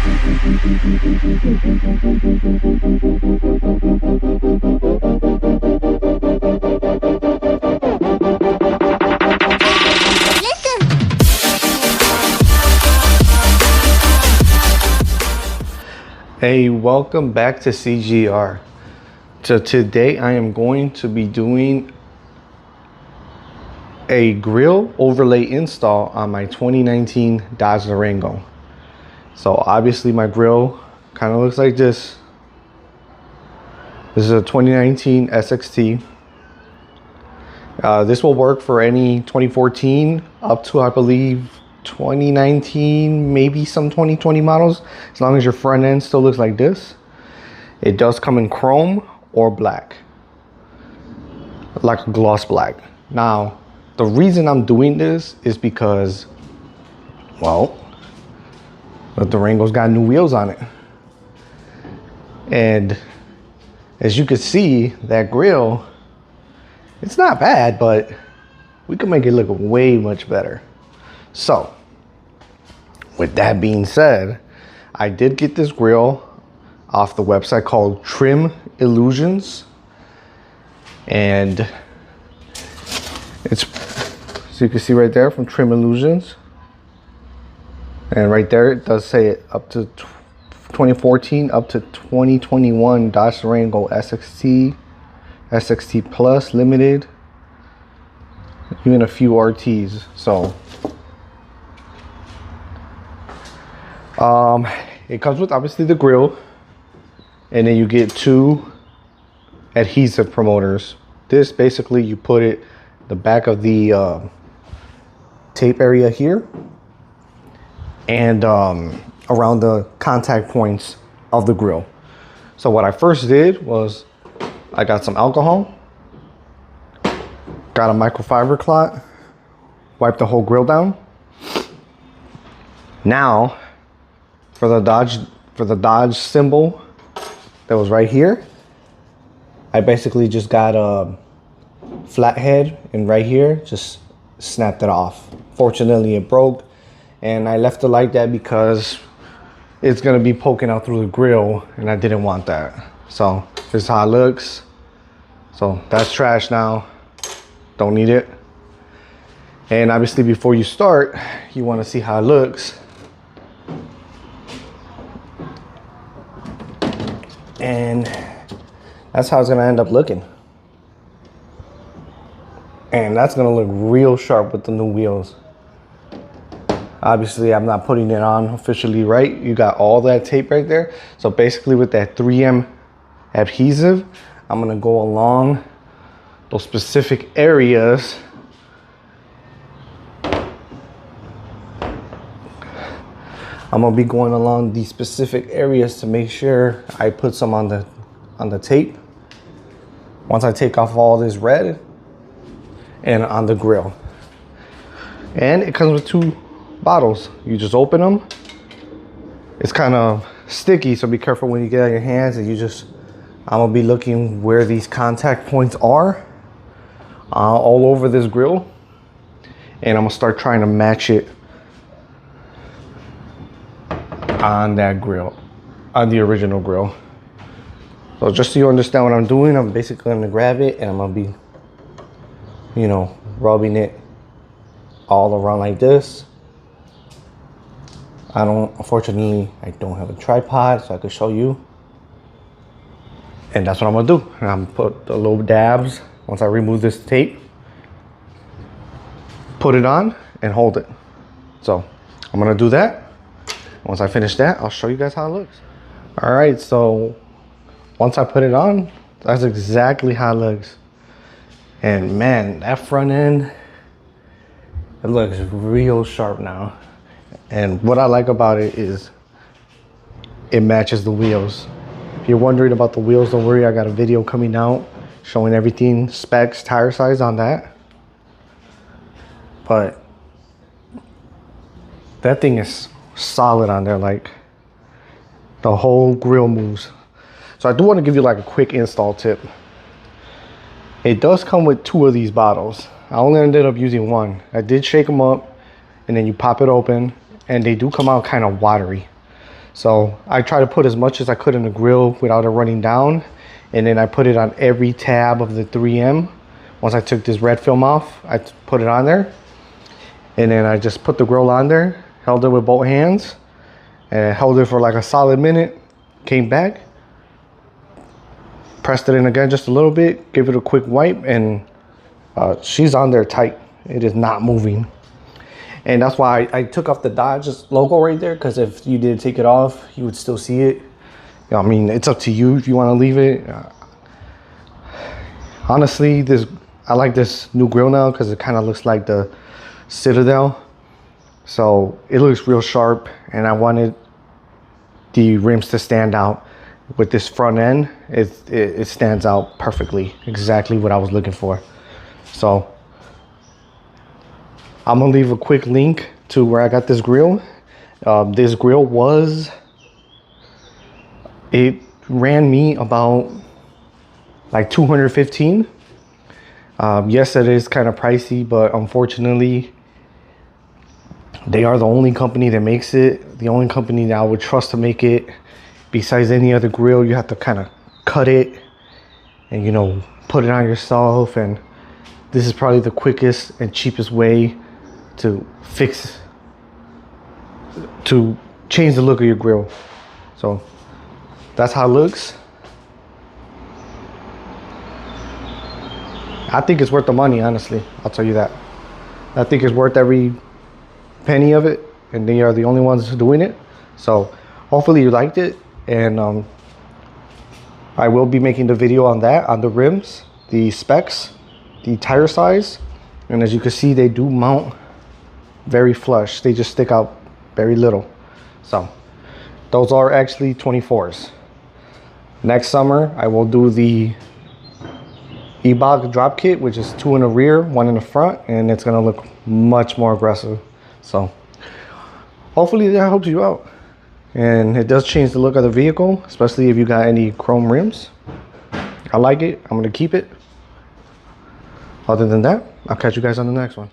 Hey, welcome back to CGR. So today I am going to be doing a grill overlay install on my 2019 Dodge Durango. So obviously my grill kind of looks like this. This is a 2019 SXT. This will work for any 2014 up to, I believe, 2019, maybe some 2020 models, as long as your front end still looks like this. It does come in chrome or black, like a gloss black. Now, the reason I'm doing this is because, well, the Durango's got new wheels on it. And as you can see, that grill, it's not bad, but we can make it look way much better. So, with that being said, I did get this grill off the website called Trim Illusions. And it's, so you can see right there, from Trim Illusions. And right there, it does say it up to 2014 up to 2021 Dodge Durango SXT, SXT Plus Limited, even a few RTs. So it comes with obviously the grill, and then you get two adhesive promoters. This basically, you put it the back of the tape area here and around the contact points of the grill. So what I first did was I got some alcohol, got a microfiber cloth, wiped the whole grill down. Now for the Dodge symbol that was right here, I basically just got a flathead, and right here just snapped it off. Fortunately it broke, and I left it like that because it's gonna be poking out through the grill, and I didn't want that. So this is how it looks. So that's trash now, don't need it. And obviously before you start, you want to see how it looks. And that's how it's gonna end up looking. And that's gonna look real sharp with the new wheels. Obviously, I'm not putting it on officially right. You got all that tape right there. So basically with that 3M adhesive, I'm gonna go along those specific areas. I'm gonna be going along these specific areas to make sure I put some on the tape. Once I take off all this red, and on the grill. And it comes with two bottles. You just open them. It's kind of sticky, so be careful when you get it on your hands. And I'm gonna be looking where these contact points are all over this grill, and I'm gonna start trying to match it on that grill, on the original grill. So just so you understand what I'm doing, I'm basically gonna grab it and I'm gonna be, you know, rubbing it all around like this. Unfortunately, I don't have a tripod so I could show you. And that's what I'm gonna do. And I'm gonna put the little dabs, once I remove this tape, put it on and hold it. So I'm gonna do that. Once I finish that, I'll show you guys how it looks. All right, so once I put it on, that's exactly how it looks. And man, that front end, it looks real sharp now. And what I like about it is it matches the wheels. If you're wondering about the wheels, don't worry, I got a video coming out showing everything, specs, tire size on that. But that thing is solid on there, like the whole grill moves. So I do want to give you like a quick install tip. It does come with two of these bottles. I only ended up using one. I did shake them up, and then you pop it open, and they do come out kind of watery. So I try to put as much as I could in the grill without it running down. And then I put it on every tab of the 3M. Once I took this red film off, I put it on there. And then I just put the grill on there, held it with both hands, and held it for like a solid minute. Came back, pressed it in again just a little bit, gave it a quick wipe, and she's on there tight. It is not moving. And that's why I took off the Dodge logo right there, because if you did take it off, you would still see it. I mean, it's up to you if you want to leave it. Honestly, I like this new grill now because it kind of looks like the Citadel. So it looks real sharp, and I wanted the rims to stand out. With this front end, it stands out perfectly, exactly what I was looking for. So I'm gonna leave a quick link to where I got this grill. This grill it ran me about like $215. Yes, it is kind of pricey, but unfortunately they are the only company that makes it, the only company that I would trust to make it. Besides any other grill, you have to kind of cut it and, you know, put it on yourself. And this is probably the quickest and cheapest way to change the look of your grill. So that's how it looks. I think it's worth the money, honestly. I'll tell you that. I think it's worth every penny of it, and they are the only ones doing it. So hopefully you liked it. And I will be making the video on that, on the rims, the specs, the tire size. And as you can see, they do mount very flush. They just stick out very little. So those are actually 24s. Next summer, I will do the E-Bog drop kit, which is 2 in the rear, 1 in the front, and it's gonna look much more aggressive. So hopefully that helps you out. And it does change the look of the vehicle, especially if you got any chrome rims. I like it. I'm gonna keep it. Other than that, I'll catch you guys on the next one.